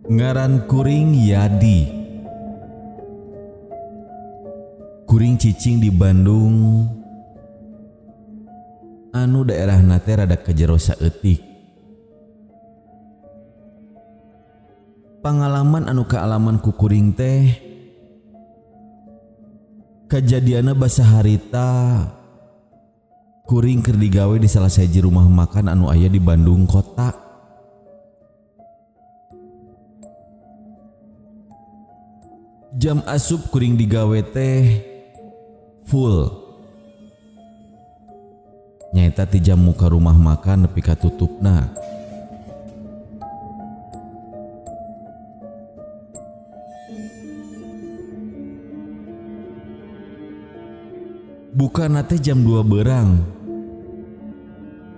Ngaran kuring Yadi. Kuring cicing di Bandung. Anu daerah nate rada kajero saeutik. Pangalaman anu kaalaman ku kuring teh kajadiana basa harita kuring keur digawe di salah sahiji rumah makan anu aya di Bandung kota. Jam asup kuring digawe teh full. Nyaeta ti jam muka rumah makan nepi ka tutupna. Bukana teh jam 2 beurang.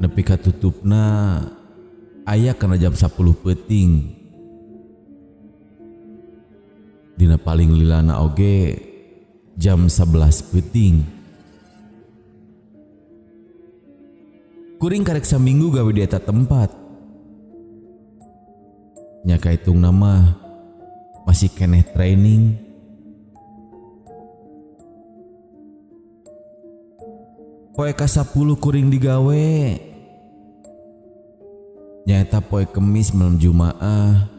Nepi ka tutupna aya kana jam 10 peuting. Dina paling lilana oge jam 11 peuting. Kuring karek saminggu gawe di eta tempat. Nya kaitung nama masih keneh training. Poe ka-10 kuring digawe. Nyaeta poe Kemis malam Jumaah.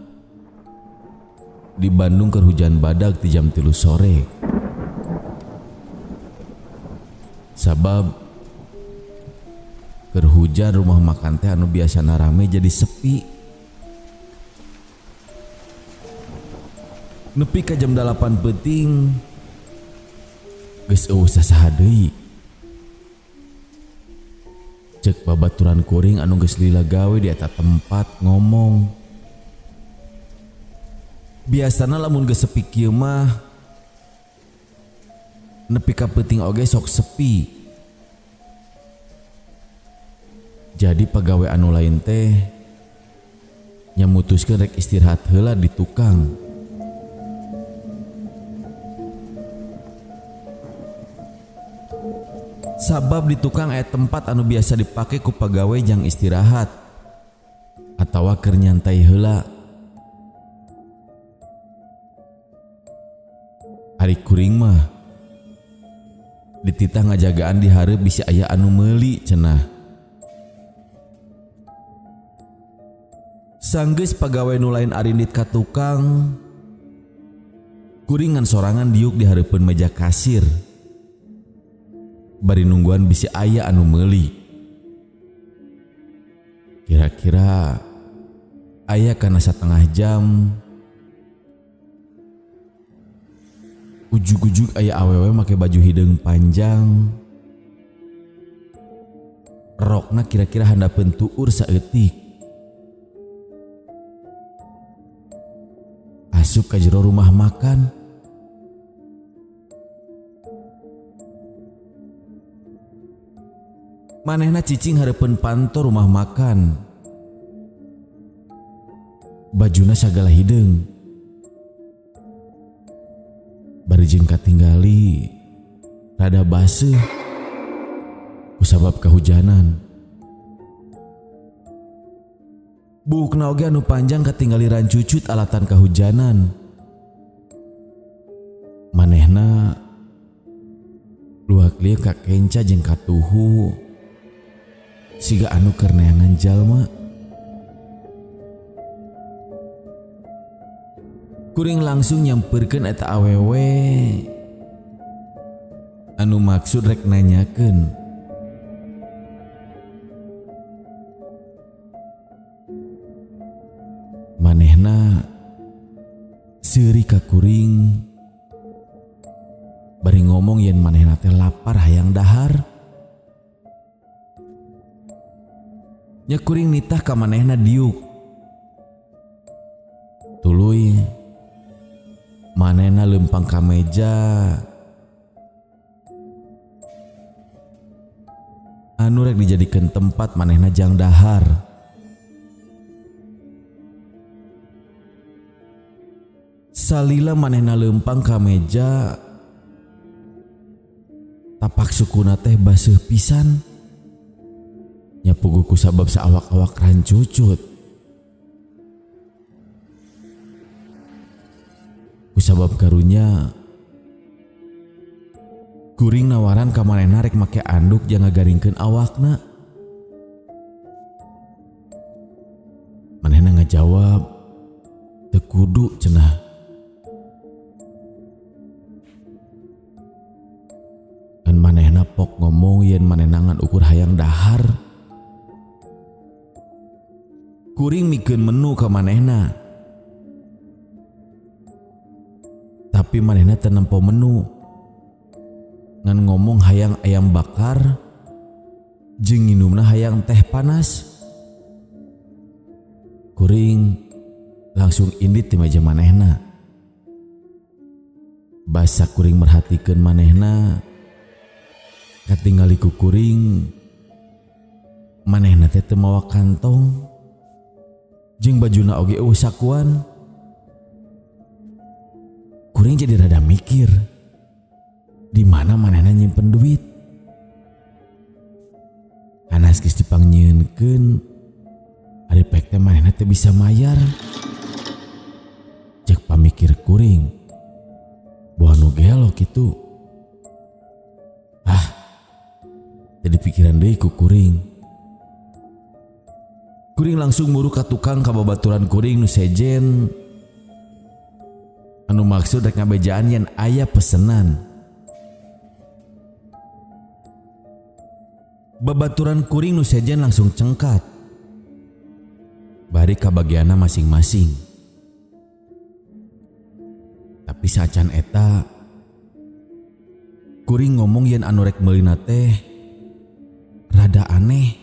Di Bandung keur hujan badag ti jam 3 sore. Sabab keur hujan rumah makan teh anu biasana rame jadi sepi. Nepi ka jam 8 peuting geus eueuh sasaha deui. Cek babaturan kuring anu geus lila gawe di eta tempat ngomong. Biasana lamun geus sepi kieu mah nepi ka peuting oge sok sepi. Jadi pagawe anu lain teh nya mutuskeun rek istirahat heula di tukang. Sabab di tukang aya tempat anu biasa dipake ku pagawe jang istirahat atawa keur nyantai heula. Hari kuring mah dititah ngajagaan di hareup bisi aya anu meuli cenah. Sanggeus pagawe nu lain arindit ka tukang, kuring ngan sorangan diuk di hareupeun meja kasir. Bari nungguan bisi aya anu meuli. Kira-kira aya kana satengah jam. Ujug-ujug aya awewe make baju hideung panjang. Rokna kira-kira handapeun tuur saeutik. Asup ka jero rumah makan. Manehna cicing hareupeun panto rumah makan. Bajuna sagala hideung. Bari jeung katinggali rada baseuh kusabab kahujanan. Buukna oge anu panjang katinggali rancucut alatan kahujanan. Manehna luak lieu ka kenca jeung katuhu siga anu keur neangan jalma. Kuring langsung nyamperkeun eta awewe anu maksud rek nanyakeun. Manehna seuri ka kuring bari ngomong yen manehna teh lapar hayang dahar. Nya kuring nitah ka manehna diuk. Tuluy manehna leumpang ka meja anu rek dijadikeun tempat manehna jang dahar. Salila manehna leumpang ka meja, tapak sukuna teh baseuh pisan. Nyapugu ku sabab saawak-awak rancucut. Kusabab karunya kuring nawaran ka manehna rek make anduk jang ngagaringkeun awakna. Manehna ngajawab, teu kudu cenah. Dan manehna pok ngomong yen manehna ngan ukur hayang dahar. Kuring mikeun menu ka manehna. Tapi manehna teu nempo menu. Ngan ngomong hayang ayam bakar jeung nginumna hayang teh panas. Kuring langsung indit di meja manehna. Basa kuring merhatikeun manehna, katingali ku kuring manehna teh teu mawa kantong jeung bajuna oge eueuh sakuan. Kuring jadi rada mikir, di mana manehna nyimpen duit. Anas geus dipangnyeunkeun, ari pek teh manehna teh bisa mayar. Cek pamikir kuring, boa nu gelo kitu. Jadi pikiran deui ku kuring. Kuring langsung muru ka tukang ka babaturan kuring nu sejen. Anu maksud rek ngabejaan yen aya pesenan. Babaturan kuring nu sejen langsung cengkat. Bari ka bagianna masing-masing. Tapi sacan eta kuring ngomong yen anu rek meulina teh rada aneh.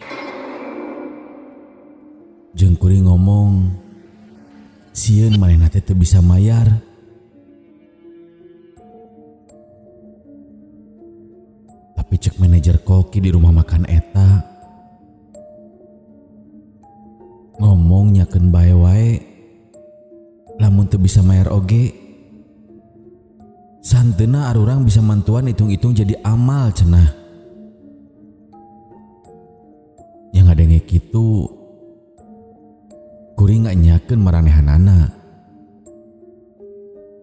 Jeung kuring ngomong sieun manehna teh teu bisa mayar. Tapi cek manajer koki di rumah makan eta ngomong nyakeun bae wae lamun teu bisa mayar oge santeuna arurang bisa mantuan hitung-hitung jadi amal cenah. Yang ngadenge kitu kuring nyakeun maranehanana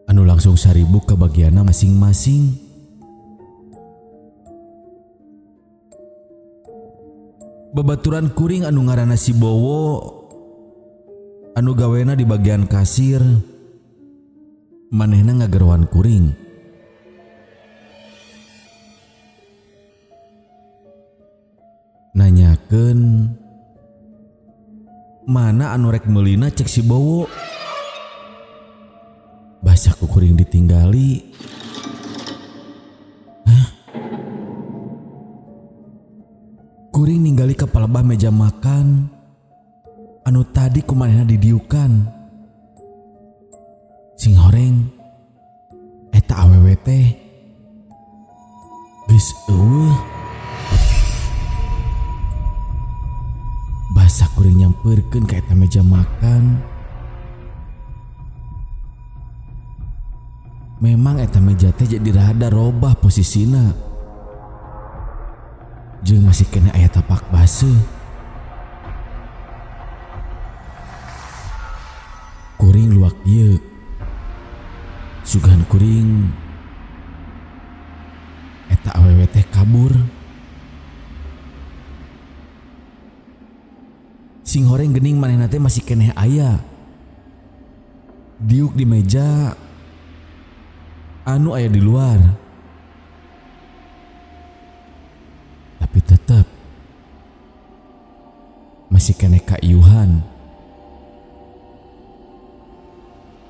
anu langsung saribuk ke bagianna masing-masing. Babaturan kuring anu ngaranna si Bowo anu gawena di bagian kasir manehna ngagerowan kuring. Nanyakeun mana anu rek meulina cek si Bowo. Basa ku kuring ditinggali. Kuring ninggali kepala bah meja makan anu tadi kumanehna didiukan. Sing horeng eta awewe teh geus eueuh. Basa kuring nyampeurkeun ka eta meja makan. Memang eta meja teh jadi rada robah posisina. Jeung masih kena aya tapak baseuh. Kuring luak dieu. Sugan kuring eta awewe teh kabur. Sing horeng geuning manehna teh masih keneh aya. Diuk di meja anu aya di luar. Tapi tetap masih kena kaiuhan.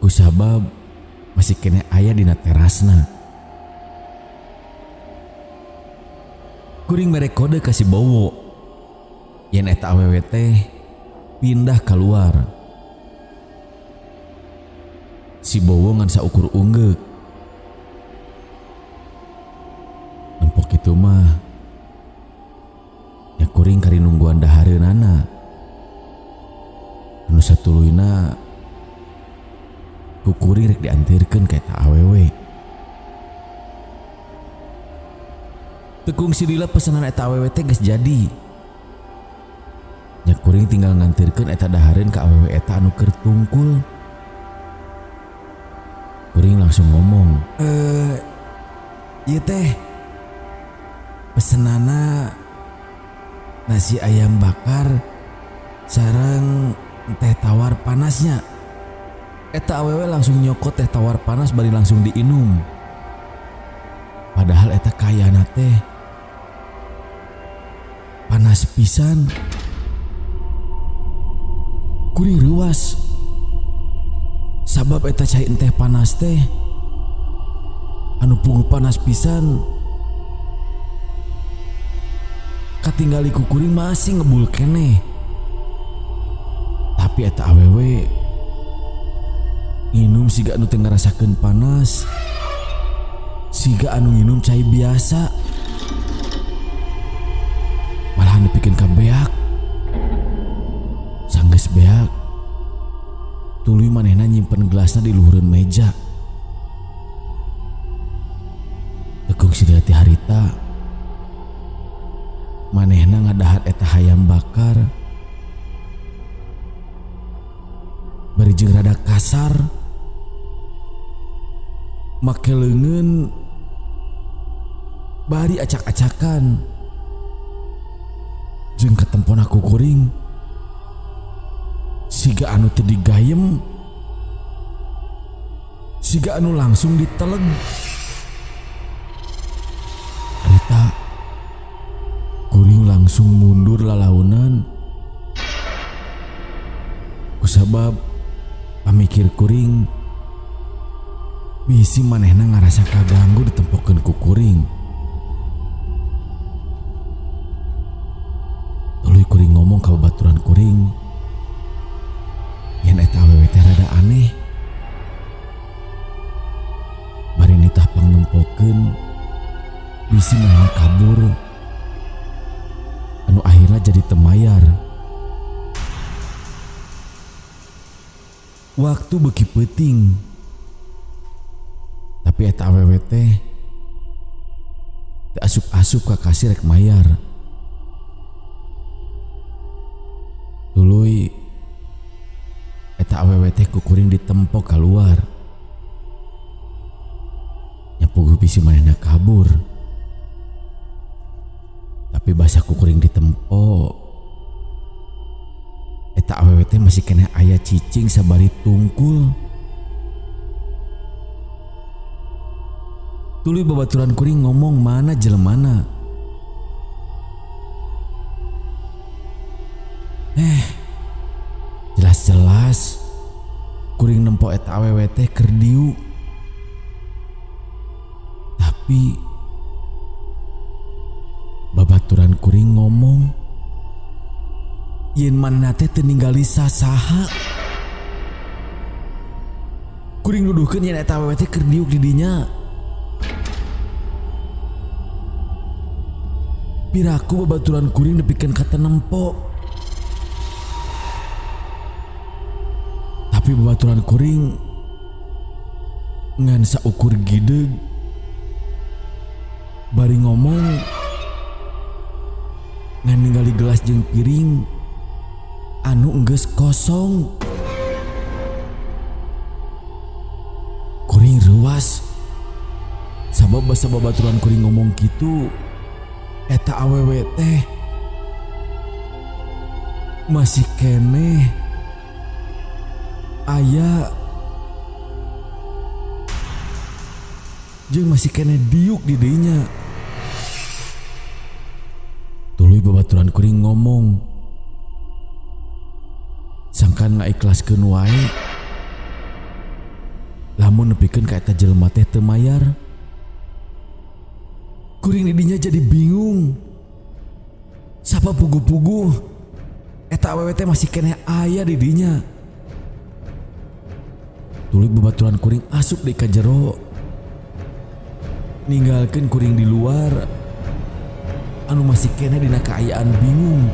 Kusabab masih kena aya dina terasna. Kuring mere kode kasih Bowo yen eta awewe teh pindah keluar. Si Bowo ngan saukur unggeuk. Nempok kitu mah kuring kari nungguan dahareunana. Anu satuluyna ku kuring rek diantirkeun ka eta awewe. Tekung silila pesanan eta awewe teh geus jadi. Nya kuring tinggal ngantirkeun eta dahareun ka awewe eta anu keur tungkul. Kuring langsung ngomong, ieu teh pesenana nasi ayam bakar sareng teh tawar panasnya. Eta awewe langsung nyokot teh tawar panas bari langsung diinum. Padahal eta kayana teh panas pisan. Kuring ruas sabab eta cai teh panas teh anu puguh panas pisan. Katinggali ku kuring masih ngebul keneh. Tapi eta awewe nginum siga anu teu ngarasakeun panas, siga anu nginum cai biasa. Malahan nepikeun ka beak. Sanggeus beak, tuluy manehna nyimpen gelasna di luhureun meja. Tekung sidaya ti harita manehna ngadahat eta hayam bakar bari jeung rada kasar, make leungeun bari acak-acakan. Jeung katempona ku kuring siga anu teu digayem, siga anu langsung diteleg. Harita kuring langsung mundur lalaunan. Kusabab pamikir kuring bisi manehna ngarasa kaganggu ditempokeun ku kuring. Tuluy kuring ngomong ka babaturan kuring yen eta awewe teh rada aneh. Bari nitah pangnempokeun bisi manehna kabur anu akhirna jadi temayar. Waktu beuki peuting, tapi eta awewe teh teu asup-asup ka kasir rek mayar. Tuluy eta awewe teh ku kuring ditempok keluar. Nya puguh bisi manehna kabur. Tapi basa ku kuring ditempo, eta awewe teh masih kena aya cicing sabari tungkul. Tuluy babaturan kuring ngomong mana jelemana. Jelas-jelas kuring nempo eta awewe teh keur diuk. Tapi babaturan kuring ngomong yen manehna teh teu ninggali sasaha. Kuring nuduhkeun yen eta awewe teh keur diuk di dinya. Piraku babaturan kuring nepikeun ka nempo. Tapi babaturan kuring ngan saukur gideg bari ngomong ngan ninggali gelas jeung piring anu enggeus kosong. Kuring ruas sabab basa babaturan kuring ngomong kitu eta awewe teh masih keneh aya jeung masih keneh diuk di dinya. Tuluy babaturan kuring ngomong sangkan ngaikhlaskeun wae lamun nepikeun ka eta jelema teh teu mayar. Kuring di dinya jadi bingung. Sapa puguh-puguh eta awewe teh masih keneh aya di dinya. Tuluy babaturan kuring asup deui ka jero, ninggalkeun kuring di luar anu masih keneh dina kaayaan bingung.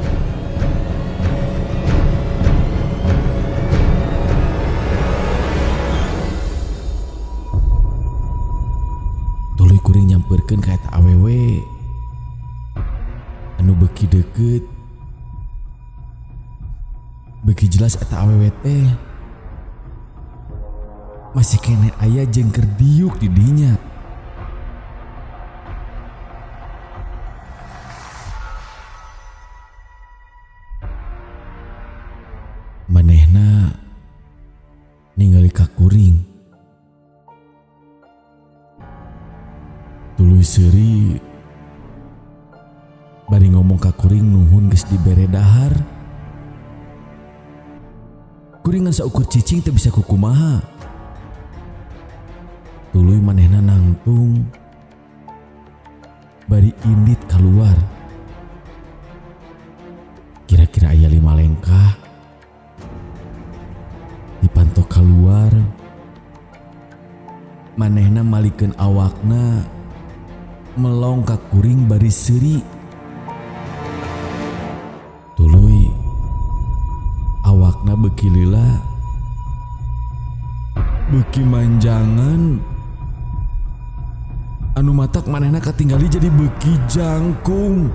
Tuluy kuring nyampeurkeun ka eta awewe anu beuki deukeut. Beuki jelas eta awewe teh masih kene aya jengker diuk di dinya. Manehna ningali ka kuring. Tuluy seuri bari ngomong ka kuring nuhun geus dibere dahar. Kuring ngan saukur cicing teu bisa kukumaha. Tuluy manehna nangtung bari indit keluar. Kira-kira aya 5 lengkah dipantok keluar. Manehna malikeun awakna melong ka kuring bari seuri. Tuluy awakna beuki lila, beuki manjangan. Anu matak manehna katinggali jadi beuki jangkung.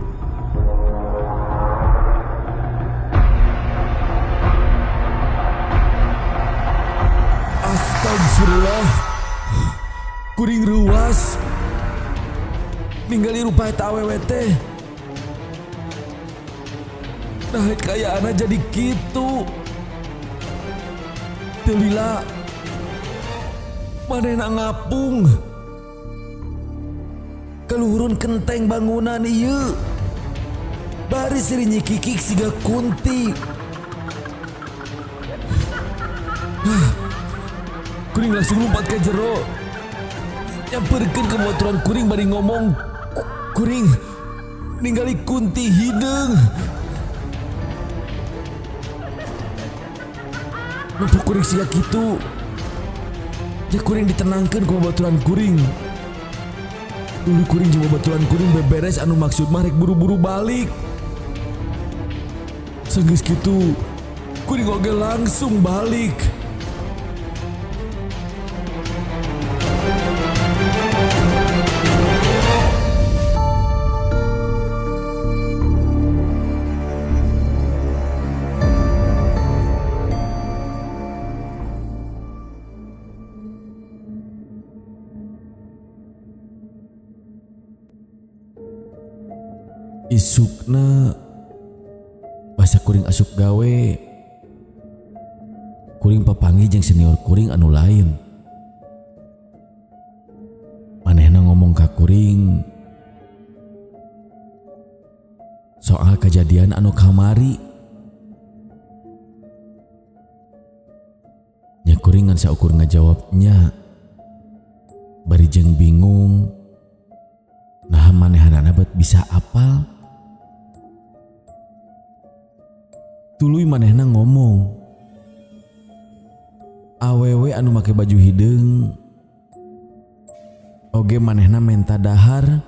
Astagfirullah. Kuring ruas ningali rupa eta awewe teh. Nah kayaana jadi kitu. Teu lila manehna ngapung. Kaluhurun kenteng bangunan ieu. Bari siri nyikikik siga kunti. Kuring langsung lompat ke jero. Nyamperkeun ke motoran kuring bari ngomong, kuring ningali kunti hideung. Nampak kuring siga kitu. Ya kuring ditenangkeun ku baturan kuring. Dulu kuring jeung baturan kuring beberes anu maksud mah rek buru-buru balik. Sanggeus kitu, kuring oge langsung balik. Isukna basa kuring asup gawe. Kuring papanggih jeung senior kuring anu lain. Manehna ngomong ka kuring soal kejadian anu kamari. Nya kuring ngan saukur ngajawabnya bari jeung bingung. Nah manehanana bet bisa apal. Tuluy manehna ngomong, awewe anu make baju hideung oge manehna menta dahar.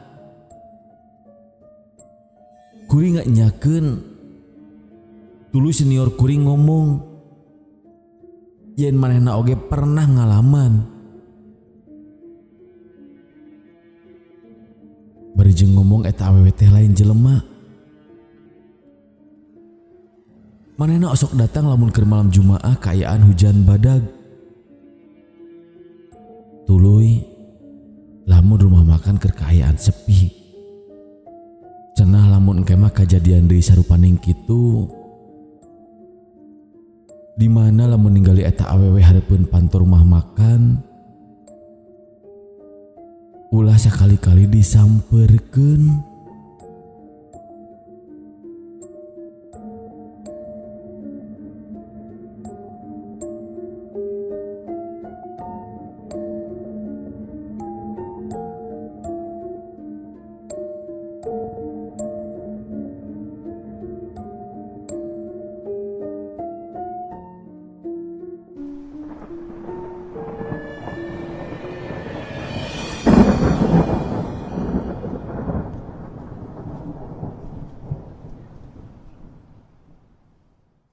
Kuring nyakeun. Tuluy senior kuring ngomong yen manehna oge pernah ngalaman. Bari jeung ngomong eta awewe teh lain jelema. Manehna osok datang lamun keur malam Jumaah kaayaan hujan badag. Tuluy lamun rumah makan keur kaayaan sepi. Cenah lamun engke mah kajadian deui sarupaning kitu. Di mana lamun ninggali eta awewe hareupeun panto rumah makan, ulah sakali-kali disampeurkeun.